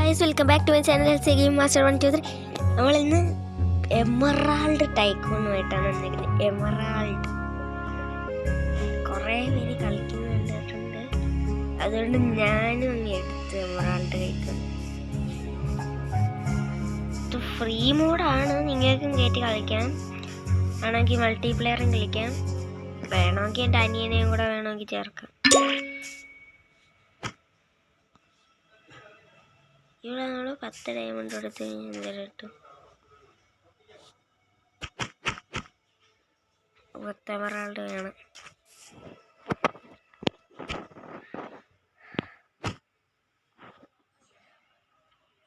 Guys, welcome back to my channel game master 123. നമ്മൾ ഇന്ന് emerald ടൈക്കൂണുമായിട്ടാണ് വന്നിരിക്കുന്നത്. എമറാൾഡ് കുറേ പേര് കളിക്കുന്നത് കണ്ടിട്ടുണ്ട്, അതുകൊണ്ട് ഞാനും അങ്ങ് എടുത്ത് എമറാൾഡ് ടൈക്കൂൺ. ഇത് ഫ്രീ മോഡാണ്, നിങ്ങൾക്കും കയറ്റി കളിക്കാം. വേണമെങ്കിൽ മൾട്ടിപ്ലെയറും കളിക്കാം, വേണമെങ്കിൽ എൻ്റെ അനിയനെയും കൂടെ വേണമെങ്കിൽ ചേർക്കാം. ഇവിടെ നമ്മൾ 10 ഡയമണ്ട് കൊടുത്ത് കഴിഞ്ഞാൽ കിട്ടും. 10 എമറാൾഡ് വേണം.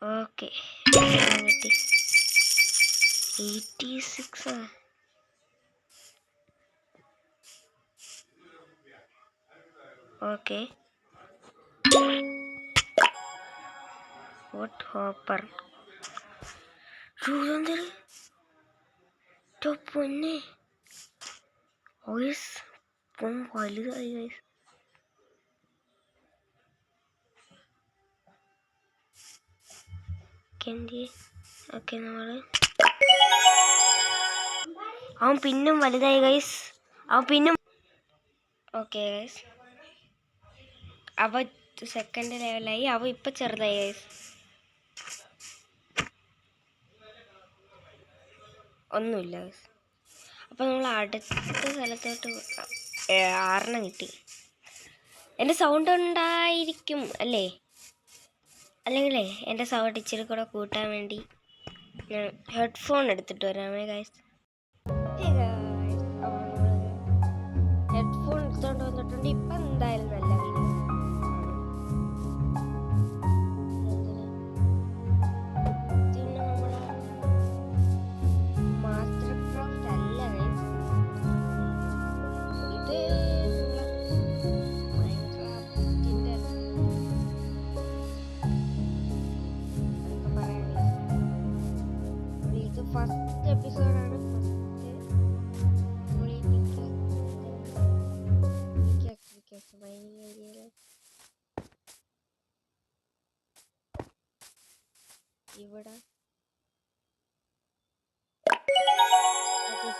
ഓക്കെ, കിട്ടി 86. ഓക്കെ, വോട്ട് ഹോപ്പർ പൊന്നെ വോയിസ് വലുതായി ഗൈസ്. ഓക്കെ, അവൻ പിന്നും വലുതായി ഗൈസ്, അവൻ പിന്നും. ഓക്കെ ഗൈസ്, അവ സെക്കൻഡ് ലെവലായി, അവ ഇപ്പം ചെറുതായി ഗൈസ്. ഒന്നുമില്ല ഗൈസ്. അപ്പോൾ നമ്മൾ അടുത്ത സ്ഥലത്തോട്ട് 6 കിട്ടി. എൻ്റെ സൗണ്ട് ഉണ്ടായിരിക്കും അല്ലേ? അല്ലെങ്കിലേ എൻ്റെ സൗണ്ട് ഇച്ചിരി കൂടെ കൂട്ടാൻ വേണ്ടി ഞാൻ ഹെഡ്ഫോൺ എടുത്തിട്ട് വരാമേ ഗൈസ്. ഹെഡ്ഫോൺ എടുത്തോണ്ട് വന്നിട്ടുണ്ട്. ഇപ്പം എന്തായാലും നല്ല വീഡിയോ. ഫസ്റ്റ് എപ്പിസോഡാണ്. ഇവിടെ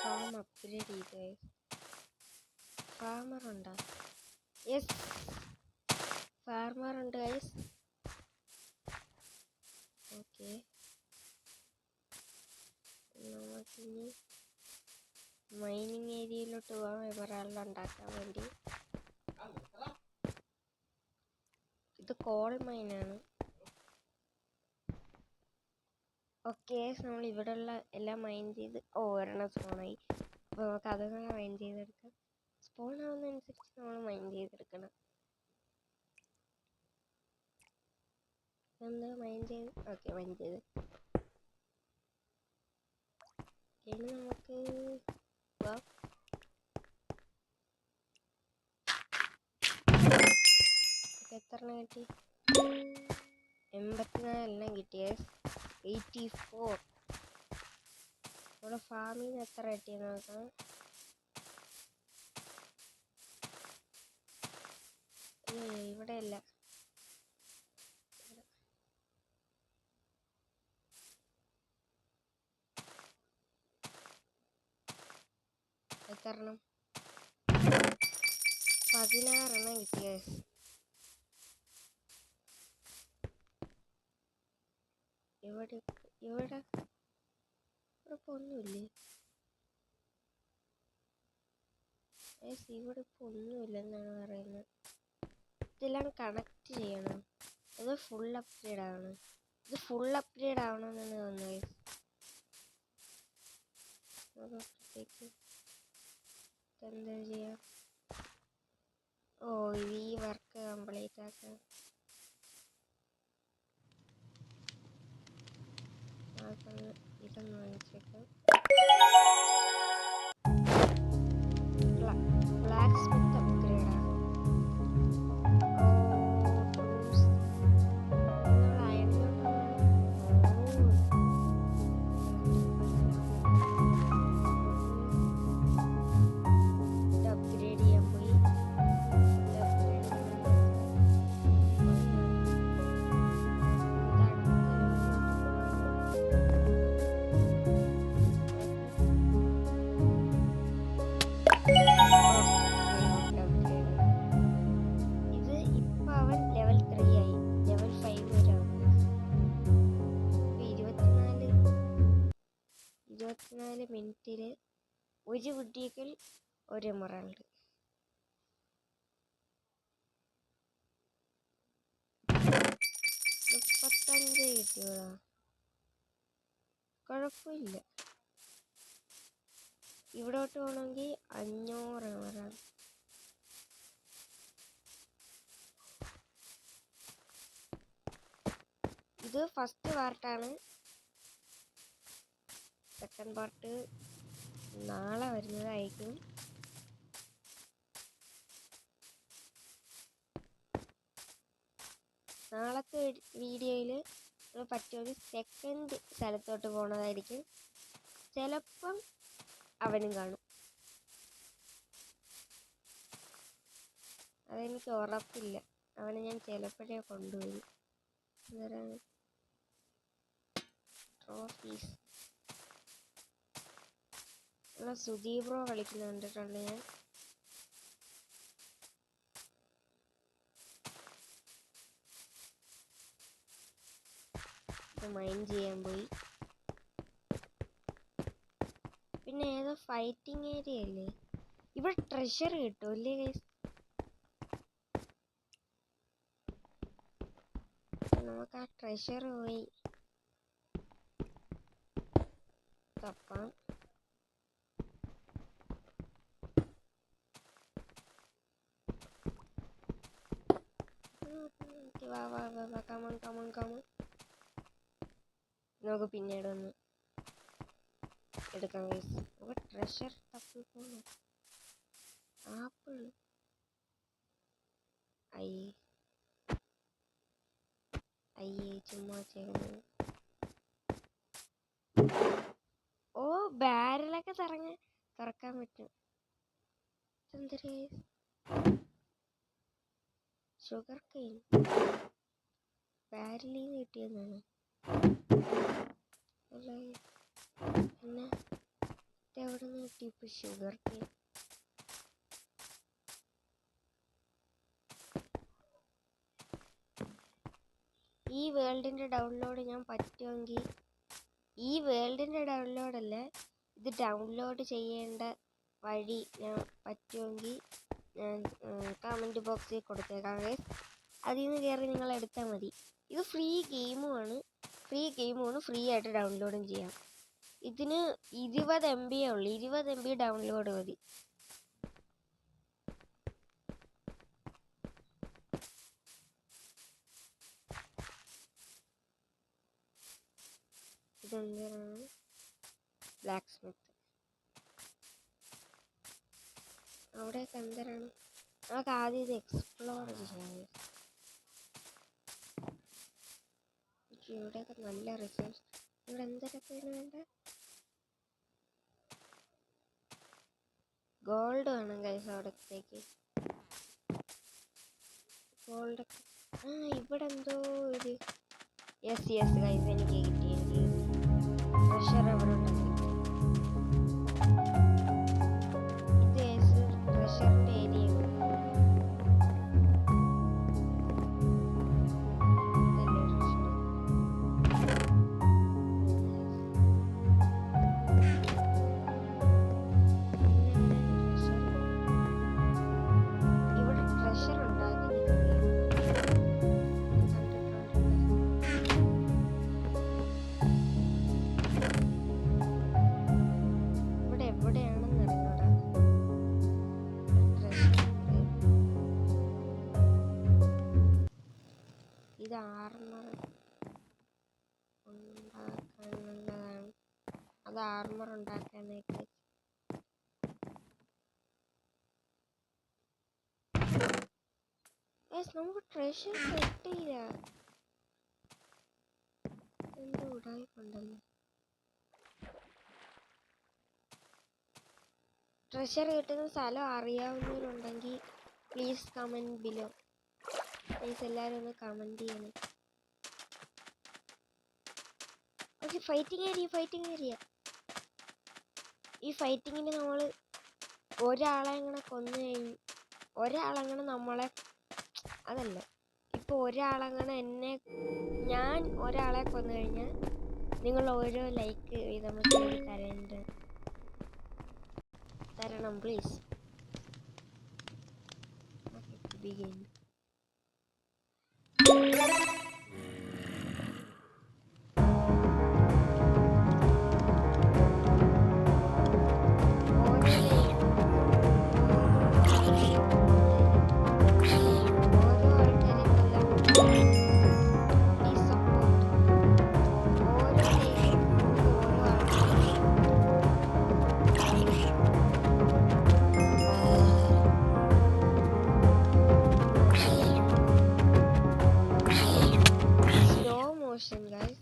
ഫാം അപ്ഗ്രേഡ് ചെയ്ത് ഫാമർ ഉണ്ടോ? യെസ്, ഫാർമർ ഉണ്ട് ഗൈസ്. ഓക്കെ, നമുക്കിനി മൈനിങ് ഏരിയയിലോട്ട് പോകാം എമറാൾഡ് ഉണ്ടാക്കാൻ വേണ്ടി. ഇത് കോൾ മൈനാണ്. ഓക്കെ, നമ്മൾ ഇവിടെയുള്ള എല്ലാം മൈൻ ചെയ്ത് ഒരെണ്ണം സ്പോണായി. അപ്പോൾ നമുക്ക് അതൊക്കെ മൈൻ ചെയ്തെടുക്കാം. സ്പോൺ ആവുന്നതനുസരിച്ച് നമ്മൾ മൈൻ ചെയ്തെടുക്കണം. എന്താ മൈൻ ചെയ്ത്? ഓക്കെ, മൈൻ ചെയ്ത് ഇനി നമുക്ക് എത്ര കിട്ടി? 84 കിട്ടിയ 84. നമ്മുടെ ഫാമിൽ നിന്ന് എത്ര കിട്ടിയെന്ന് നോക്കാം. ഇവിടെയല്ല, എത്രണ്ണം? 16 കിട്ടിയ. ഇവിടെ ഇവിടെ ഇപ്പോൾ ഒന്നുമില്ലേ? ഇവിടെ ഇപ്പോൾ ഒന്നുമില്ലെന്നാണ് പറയുന്നത്. ഇതെല്ലാം കണക്ട് ചെയ്യണം. ഇത് ഫുൾ അപ്ഗ്രേഡ് ആവണം. ഇത് ഫുൾ അപ്ഗ്രേഡ് ആവണമെന്നാണ് തോന്നുന്നത്. എന്താ ചെയ്യാം? ഓ, ഇത് ഈ വർക്ക് കംപ്ലീറ്റ് ആക്കാം. ഇതൊന്ന് വാങ്ങിച്ചേക്കാം. ബ്ലാക്ക് സ്മിത്ത് അപ്ഗ്രേഡാ. അപ്ഗ്രേഡ് ചെയ്യാൻ പോയി. അപ്ഗ്രേഡ് 34 മിനിറ്റിൽ ഒരു കുട്ടിക്ക് ഒരു എമറാൾഡ്. 35 കിട്ടിയതാ, കുഴപ്പമില്ല. ഇവിടോട്ട് പോകണമെങ്കിൽ 500 എമറാൾഡ്. ഇത് ഫസ്റ്റ് പാർട്ടാണ്. സെക്കൻഡ് പാർട്ട് നാളെ വരുന്നതായിരിക്കും. നാളത്തെ വീഡിയോയിൽ നമ്മൾ പറ്റുമെങ്കിൽ സെക്കൻഡ് സ്ഥലത്തോട്ട് പോണതായിരിക്കും. ചിലപ്പം അവനും കാണും, അതെനിക്ക് ഉറപ്പില്ല. അവനെ ഞാൻ ചിലപ്പോഴേ കൊണ്ടുപോയി. ട്രോഫീസ് സുധീർ ബ്രോ കളിക്കുന്ന കണ്ടിട്ടുണ്ട് ഞാൻ. മൈൻഡ് ചെയ്യാൻ പോയി. പിന്നെ ഏതോ ഫൈറ്റിംഗ് ഏരിയ അല്ലേ ഇവിടെ? ട്രഷർ കിട്ടും അല്ലേ ഗൈസ്? നമുക്ക് ആ ട്രഷർ പോയി തപ്പാം. വാ വാ വാ വാ, കമൺ കമൺ കമൺ. നമുക്ക് പിന്നീട് ഒന്ന് എടുക്കാം ഗൈസ്. നമുക്ക് ട്രഷർ തപ്പി പോകണം. ആപ്പിൾ അയ്യേ ചുമ്മാ ചെയ്യുന്നു. ഓ ബാരലൊക്കെ തുറക്കാൻ പറ്റും. എന്തൊരു ഷുഗർ കെയിൻ ബാരലിൽ നിന്ന് കിട്ടിയതാണ്. പിന്നെ എവിടെ നിന്ന് കിട്ടി ഇപ്പൊ ഷുഗർ കെയിൻ? ഈ വേൾഡിൻ്റെ ഡൗൺലോഡ് ഞാൻ പറ്റുമെങ്കിൽ, ഈ വേൾഡിൻ്റെ ഡൗൺലോഡല്ല, ഇത് ഡൗൺലോഡ് ചെയ്യേണ്ട വഴി ഞാൻ പറ്റുമെങ്കിൽ ഞാൻ കമൻറ്റ് ബോക്സിൽ കൊടുത്തേക്കാം ഗൈസ്. അതിൽ നിന്ന് കയറി നിങ്ങൾ എടുത്താൽ മതി. ഇത് ഫ്രീ ഗെയിമുമാണ്, ഫ്രീ ആയിട്ട് ഡൗൺലോഡും ചെയ്യാം. ഇതിന് 20 MB ഉള്ളു, 20 MB ഡൗൺലോഡ് മതി. ഇതെന്താണ്? Black Smith. അവിടെയൊക്കെ എന്തരാണ്? നമുക്ക് ആദ്യം ഇത് എക്സ്പ്ലോർ ചെയ്യാം. ഇവിടെയൊക്കെ നല്ല റിസോഴ്സ്. ഇവിടെ എന്തൊക്കെയാണ് വേണ്ട? ഗോൾഡ് വേണം ഗൈസ്. അവിടത്തേക്ക് ഗോൾഡൊക്കെ ഇവിടെ എന്തോ ഒരു യെസ് ഗൈസ് എനിക്ക് കിട്ടി. ട്രഷർ അവിടെ ഉണ്ടെങ്കിൽ ഇത് ട്രഷറിൻ്റെ ഏരിയ. ഇത് ആർമർ ഉണ്ടാക്കാനുള്ളതാണ്. അത് ആർമർ ഉണ്ടാക്കാനായിട്ട് നമുക്ക് ട്രഷർ കിട്ടിയില്ല. എന്തോ ഉടായിപ്പുണ്ടല്ലോ. ട്രഷർ കിട്ടുന്ന സ്ഥലം അറിയാവുന്നവരുണ്ടെങ്കിൽ പ്ലീസ് കമൻറ്റ് ബിലോ. പ്ലീസ് എല്ലാവരും ഒന്ന് കമൻറ്റ് ചെയ്യണം. Okay, fighting area. ഈ ഫൈറ്റിങ്ങിൽ നമ്മൾ ഒരാളെ അങ്ങനെ കൊന്നു കഴിഞ്ഞ്, ഒരാളങ്ങനെ നമ്മളെ, അതല്ല, ഇപ്പോൾ ഒരാളങ്ങനെ ഞാൻ ഒരാളെ കൊന്നു കഴിഞ്ഞാൽ നിങ്ങൾ ഓരോ ലൈക്ക് വീതം തരേണ്ടത്. തരണം പ്ലീസ്. begin. Guys,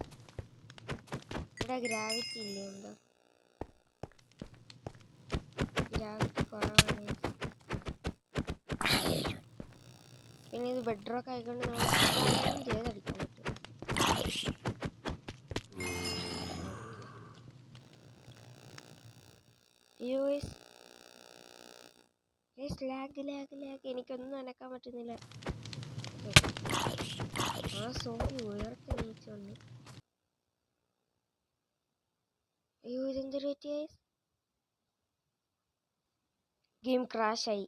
ഇവിടെ ഗ്രാവിറ്റി ഇല്ലേ? എന്താ ഗ്രാവിറ്റി കുറവാണ്. പിന്നെ ഇത് ബെഡ്റോക്ക് ആയിക്കൊണ്ട് നമ്മൾ ചെയ്തടിക്കാൻ പറ്റും. ലാഗ് എനിക്കൊന്നും അനക്കാൻ പറ്റുന്നില്ല. ആ സോണി ഉയർത്തി നീച്ചുണ്ട്. അയ്യോ ഇതെന്തൊരു പറ്റിയ ഗെയിം ക്രാഷായി.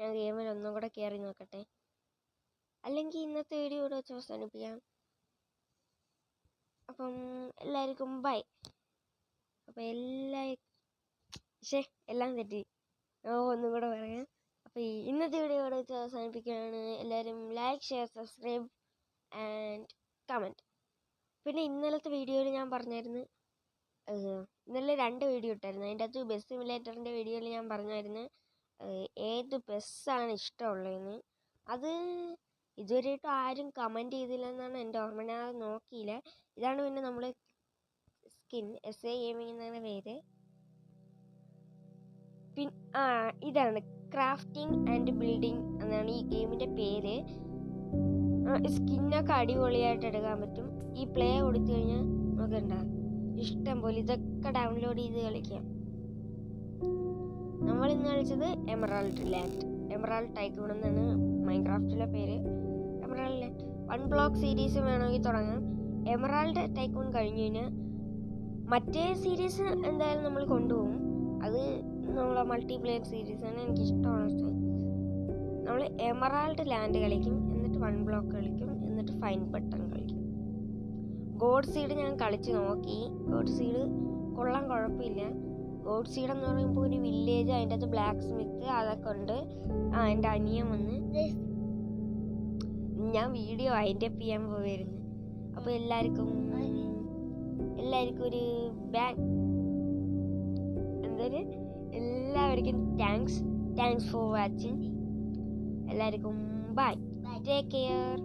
ഞാൻ ഗെയിമിൽ ഒന്നും കൂടെ കയറി നോക്കട്ടെ, അല്ലെങ്കിൽ ഇന്നത്തെ വീഡിയോ ഇവിടെ വെച്ച് അവസാനിപ്പിക്കാം. അപ്പം എല്ലാവർക്കും ബൈ. അപ്പം എല്ലാം തെറ്റി. ഒന്നും കൂടെ പറയാം. അപ്പോൾ ഇന്നത്തെ വീഡിയോ ഇവിടെ വെച്ച് അവസാനിപ്പിക്കുകയാണ്. എല്ലാവരും like, share, subscribe and comment. പിന്നെ ഇന്നലത്തെ വീഡിയോയിൽ ഞാൻ പറഞ്ഞായിരുന്നു, ഇന്നലെ 2 വീഡിയോ ഇട്ടായിരുന്നു. അതിൻ്റെ അകത്ത് ബസ് സിമുലേറ്ററിൻ്റെ വീഡിയോയിൽ ഞാൻ പറഞ്ഞായിരുന്നു ഏത് ബസ്സാണ് ഇഷ്ടമുള്ളതെന്ന്. അത് ഇതുവരെയായിട്ടും ആരും കമൻറ്റ് ചെയ്തില്ലെന്നാണ് എൻ്റെ ഓർമ്മ. ഞാൻ അത് നോക്കിയില്ല. ഇതാണ് പിന്നെ നമ്മൾ സ്കിൻ SA ഗെയിമിംഗ് എന്നാണ് പേര്. ഇതാണ് ക്രാഫ്റ്റിംഗ് ആൻഡ് ബിൽഡിംഗ് എന്നാണ് ഈ ഗെയിമിൻ്റെ പേര്. സ്കിന്നൊക്കെ അടിപൊളിയായിട്ട് എടുക്കാൻ പറ്റും. ഈ പ്ലേ കൊടുത്തു കഴിഞ്ഞാൽ നമുക്കുണ്ടാകും ഇഷ്ടം പോലെ. ഇതൊക്കെ ഡൗൺലോഡ് ചെയ്ത് കളിക്കാം. നമ്മൾ ഇന്ന് കളിച്ചത് എമറാൾഡ് ടൈക്കൂൺ എന്നാണ് മൈൻക്രാഫ്റ്റിലെ പേര്. എമറാൾഡ് ലാൻഡ് 1 ബ്ലോക്ക് സീരീസ് വേണമെങ്കിൽ തുടങ്ങാം. എമറാൾഡ് ടൈക്കൂൺ കഴിഞ്ഞു കഴിഞ്ഞാൽ മറ്റേ സീരീസ് എന്തായാലും നമ്മൾ കൊണ്ടുപോകും. അത് നമ്മളെ മൾട്ടിപ്ലെയർ സീരീസാണ്, എനിക്കിഷ്ടമാണ്. നമ്മൾ എമറാൾഡ് ലാൻഡ് കളിക്കും, എന്നിട്ട് 1 ബ്ലോക്ക് കളിക്കും, എന്നിട്ട് ഫൈൻ ബട്ടൺ കളിക്കും. ഗോഡ് സീഡ് ഞാൻ കളിച്ച് നോക്കി. ഗോഡ് സീഡ് കൊള്ളാൻ കുഴപ്പമില്ല. ഗോഡ് സീഡ് എന്ന് പറയുമ്പോൾ ഒരു വില്ലേജ്, അതിൻ്റെ അകത്ത് ബ്ലാക്ക് സ്മിത്ത് അതൊക്കെ ഉണ്ട്. എൻ്റെ അനിയൻ വന്ന് ഞാൻ വീഡിയോ അതിൻ്റെ ചെയ്യാൻ പോയിരുന്നു. അപ്പോൾ എല്ലാവർക്കും ഒരു എല്ലാവർക്കും താങ്ക്സ് ഫോർ വാച്ചിങ്. എല്ലാവർക്കും ബൈ, ടേക്ക് കെയർ.